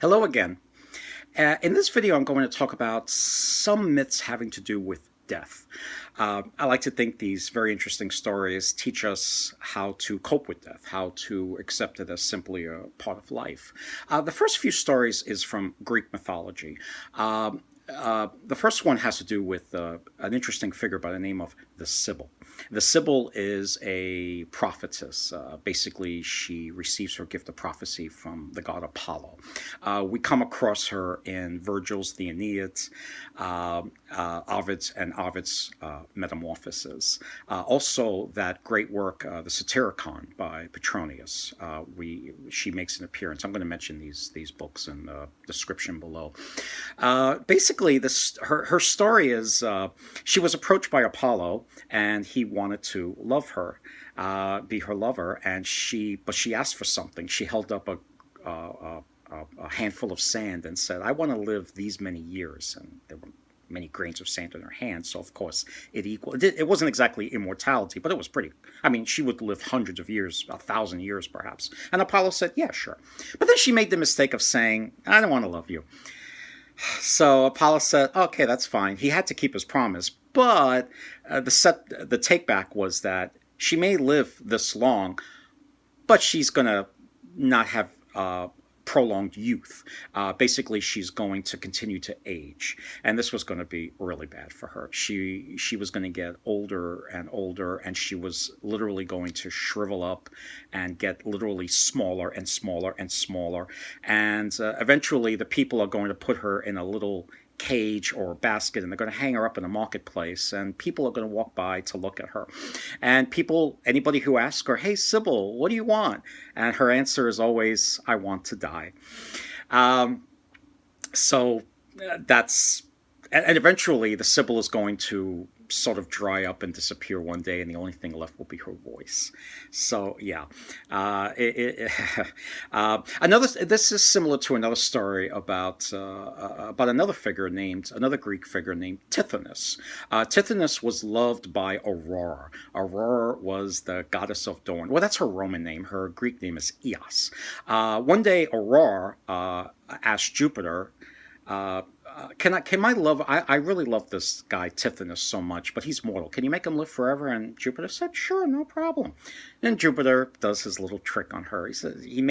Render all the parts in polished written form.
Hello again. In this video, I'm going to talk about some myths having to do with death. I like to think these very interesting stories teach us how to cope with death, how to accept it as simply a part of life. The first few stories is from Greek mythology. The first one has to do with an interesting figure by the name of the Sibyl. The Sibyl is a prophetess. Basically, she receives her gift of prophecy from the god Apollo. We come across her in Virgil's The Aeneid, Ovid's Metamorphoses. Also, that great work, the Satyricon by Petronius. She makes an appearance. I'm going to mention these books in the description below. Basically, her story is she was approached by Apollo, and he wanted to love her, be her lover, but she asked for something. She held up a handful of sand and said, "I want to live these many years," and there were many grains of sand in her hand, so of course it wasn't exactly immortality, but it was pretty. I mean, she would live hundreds of years, 1,000 years perhaps. And Apollo said, "Yeah, sure." But then she made the mistake of saying, "I don't want to love you." So Apollo said, "Okay, that's fine." He had to keep his promise, but the take back was that she may live this long, but she's going to not have prolonged youth. Basically, she's going to continue to age, and this was going to be really bad for her. She was going to get older and older, and she was literally going to shrivel up and get literally smaller and smaller and smaller. And eventually, the people are going to put her in a little cage or basket, and they're going to hang her up in a marketplace, and people are going to walk by to look at her. And anybody who asks her, "Hey, Sibyl, what do you want?" And her answer is always, "I want to die." So that's, and eventually the Sibyl is going to sort of dry up and disappear one day, and the only thing left will be her voice. So yeah, this is similar to another story about another Greek figure named Tithonus. Tithonus was loved by Aurora. Aurora was the goddess of dawn. Well, that's her Roman name. Her Greek name is Eos. One day, Aurora asked Jupiter, I really love this guy Tithonus so much, but he's mortal. Can you make him live forever?" And Jupiter said, "Sure, no problem." Then Jupiter does his little trick on her. He says he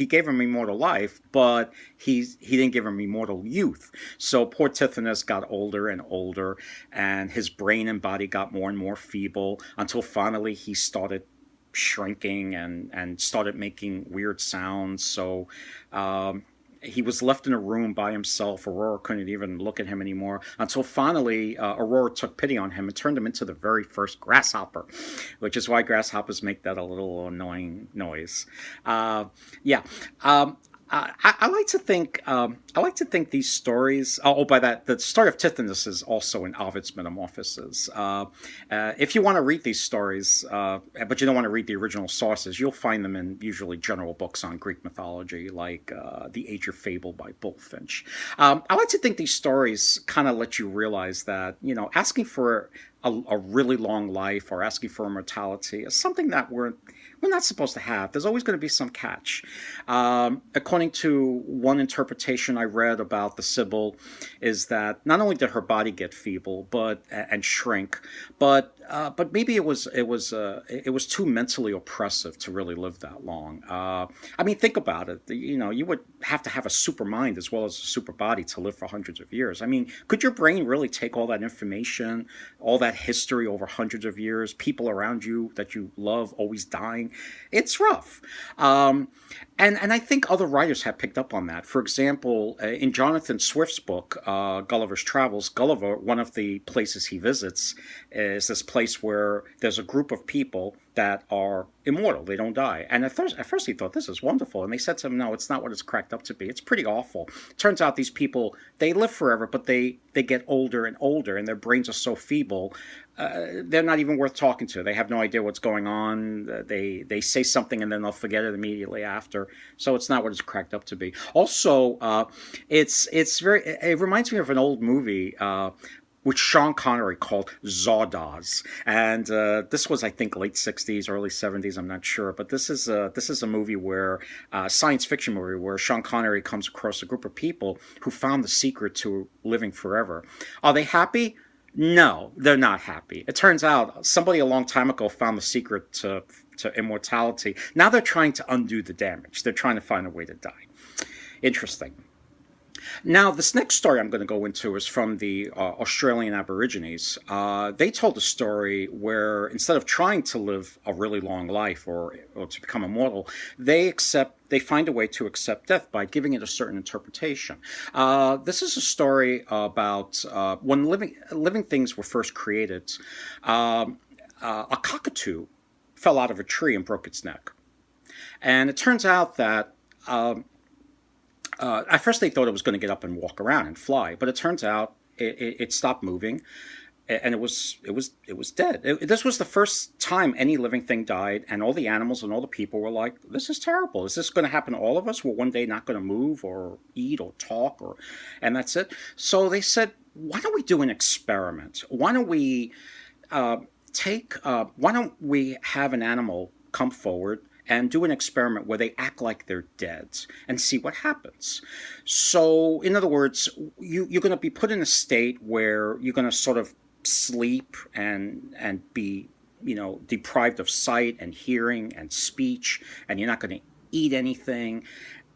gave him immortal life, but he didn't give him immortal youth. So poor Tithonus got older and older, and his brain and body got more and more feeble, until finally he started shrinking and started making weird sounds. So he was left in a room by himself. Aurora couldn't even look at him anymore, until finally Aurora took pity on him and turned him into the very first grasshopper, which is why grasshoppers make that a little annoying noise. I like to think these stories. The story of Tithonus is also in Ovid's Metamorphoses. If you want to read these stories, but you don't want to read the original sources, you'll find them in usually general books on Greek mythology, like the Age of Fable by Bulfinch. I like to think these stories kind of let you realize that, asking for a really long life or asking for immortality is something that we're not supposed to have. There's always going to be some catch. According to one interpretation I read about the Sibyl, is that not only did her body get feeble and shrink, but maybe it was too mentally oppressive to really live that long. I mean, think about it. You would have to have a super mind as well as a super body to live for hundreds of years. I mean, could your brain really take all that information, all that history over hundreds of years, people around you that you love always dying? It's rough. And I think other writers have picked up on that. For example, in Jonathan Swift's book, Gulliver's Travels, Gulliver, one of the places he visits is this place where there's a group of people that are immortal. They don't die. And at first he thought, this is wonderful. And they said to him, "No, it's not what it's cracked up to be. It's pretty awful." Turns out these people, they live forever, but they get older and older, and their brains are so feeble, they're not even worth talking to. They have no idea what's going on. They say something and then they'll forget it immediately after. So it's not what it's cracked up to be. Also, it reminds me of an old movie which Sean Connery called Zardoz. And this was, I think, late '60s, early '70s. I'm not sure, but this is a movie where science fiction movie where Sean Connery comes across a group of people who found the secret to living forever. Are they happy? No, they're not happy. It turns out somebody a long time ago found the secret to immortality. Now they're trying to undo the damage. They're trying to find a way to die. Interesting. Now, this next story I'm going to go into is from the Australian Aborigines. They told a story where instead of trying to live a really long life or to become immortal, they find a way to accept death by giving it a certain interpretation. This is a story about when living things were first created. A cockatoo fell out of a tree and broke its neck, and it turns out that. At first, they thought it was going to get up and walk around and fly, but it turns out it stopped moving, and it was dead. This was the first time any living thing died, and all the animals and all the people were like, "This is terrible. Is this going to happen to all of us? We're one day not going to move or eat or talk, and that's it." So they said, "Why don't we do an experiment? Why don't we Why don't we have an animal come forward?" And do an experiment where they act like they're dead and see what happens. So, in other words, you're going to be put in a state where you're going to sort of sleep and be, deprived of sight and hearing and speech, and you're not going to eat anything.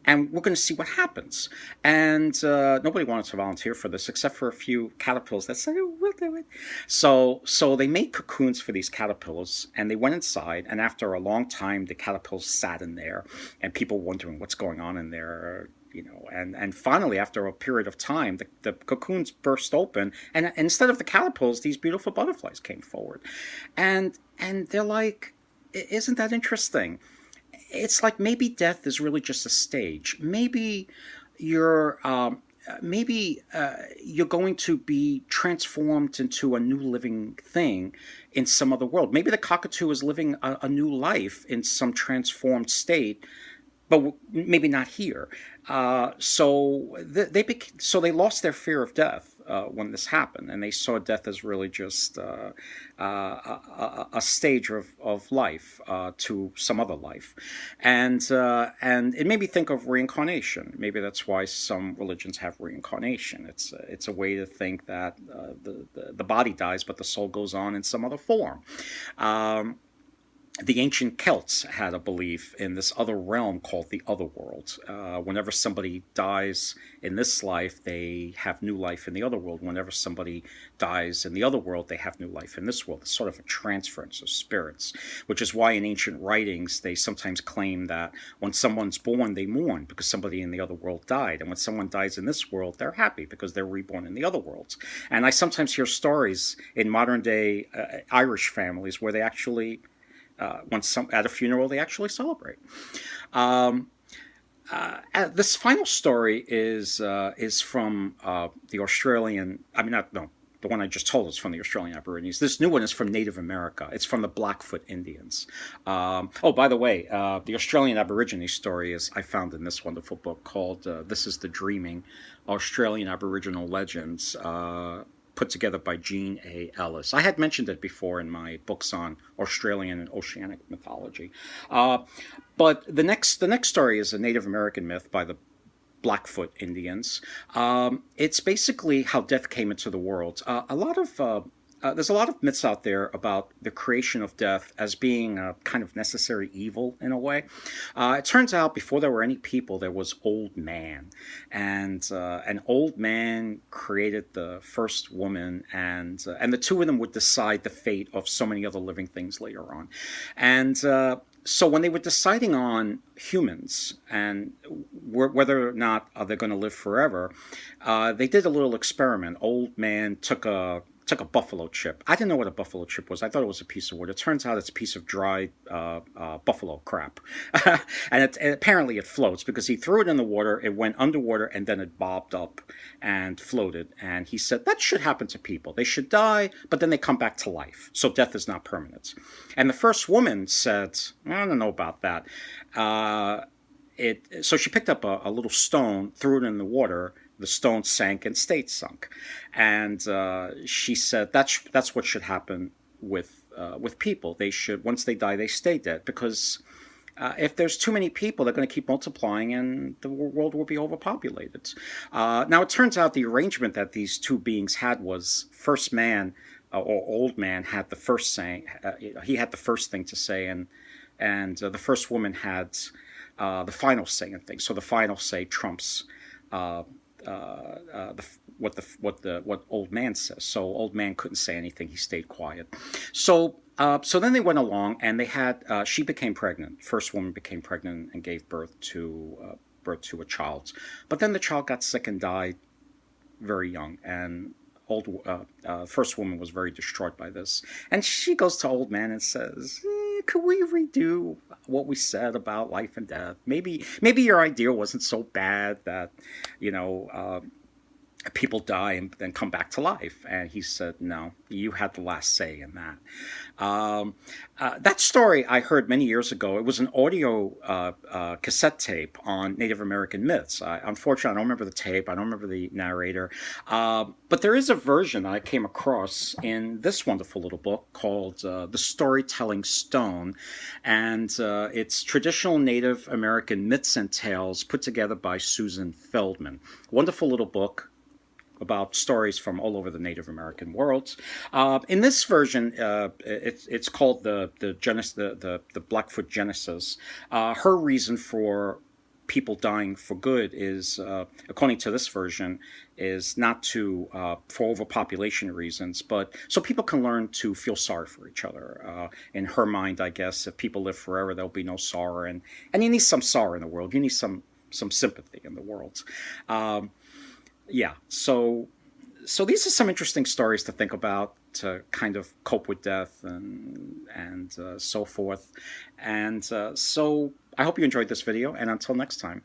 And we're going to see what happens. And nobody wanted to volunteer for this except for a few caterpillars that said, "Oh, we'll do it." So they made cocoons for these caterpillars, and they went inside. And after a long time, the caterpillars sat in there, and people wondering what's going on in there. And finally, after a period of time, the cocoons burst open, and instead of the caterpillars, these beautiful butterflies came forward. And they're like, "Isn't that interesting?" It's like maybe death is really just a stage. Maybe you're going to be transformed into a new living thing in some other world. Maybe the cockatoo is living a new life in some transformed state, but maybe not here. So they lost their fear of death when this happened, and they saw death as really just a stage of life to some other life, and it made me think of reincarnation. Maybe that's why some religions have reincarnation. It's a way to think that the body dies, but the soul goes on in some other form. The ancient Celts had a belief in this other realm called the otherworld. Whenever somebody dies in this life, they have new life in the other world. Whenever somebody dies in the other world, they have new life in this world. It's sort of a transference of spirits, which is why in ancient writings they sometimes claim that when someone's born, they mourn because somebody in the other world died. And when someone dies in this world, they're happy because they're reborn in the other worlds. And I sometimes hear stories in modern-day Irish families where they actually... at a funeral, they actually celebrate. This final story is from the Australian. The one I just told is from the Australian Aborigines. This new one is from Native America. It's from the Blackfoot Indians. By the way, the Australian Aborigine story I found in this wonderful book called "This Is the Dreaming: Australian Aboriginal Legends." Put together by Jean A. Ellis. I had mentioned it before in my books on Australian and oceanic mythology. But the next story is a Native American myth by the Blackfoot Indians. It's basically how death came into the world. There's a lot of myths out there about the creation of death as being a kind of necessary evil in a way. It turns out before there were any people, there was Old Man. And an old man created the first woman, and the two of them would decide the fate of so many other living things later on. And so when they were deciding on humans and whether or not they're going to live forever, they did a little experiment. Old Man took a buffalo chip. I didn't know what a buffalo chip was. I thought it was a piece of wood. It turns out it's a piece of dried buffalo crap. And apparently it floats because he threw it in the water, it went underwater, and then it bobbed up and floated. And he said, that should happen to people. They should die, but then they come back to life. So death is not permanent. And the first woman said, I don't know about that. So she picked up a little stone, threw it in the water, the stone sank and state sunk. And she said that's what should happen with people. They should, once they die, they stay dead, because if there's too many people, they're going to keep multiplying, and the world will be overpopulated. Now, it turns out the arrangement that these two beings had was first man, or old man, had the first saying. He had the first thing to say, and the first woman had the final say in things. So the final say trumps uh, what old man says. So old man couldn't say anything; he stayed quiet. So then they went along, and they had she became pregnant. First woman became pregnant and gave birth to a child, but then the child got sick and died very young, and first woman was very distraught by this, and she goes to old man and says, could we redo what we said about life and death? Maybe your idea wasn't so bad that, you know, people die and then come back to life. And he said, no, you had the last say in that. That story I heard many years ago. It was an audio cassette tape on Native American myths. Unfortunately, I don't remember the tape. I don't remember the narrator. But there is a version I came across in this wonderful little book called The Storytelling Stone. And it's traditional Native American myths and tales put together by Susan Feldmann. Wonderful little book about stories from all over the Native American world. In this version, it's called the Blackfoot Genesis. Her reason for people dying for good is, according to this version, is not for overpopulation reasons, but so people can learn to feel sorry for each other. In her mind, I guess, if people live forever, there'll be no sorrow, and you need some sorrow in the world. You need some sympathy in the world. Yeah, so these are some interesting stories to think about, to kind of cope with death and so forth. And so I hope you enjoyed this video, and until next time.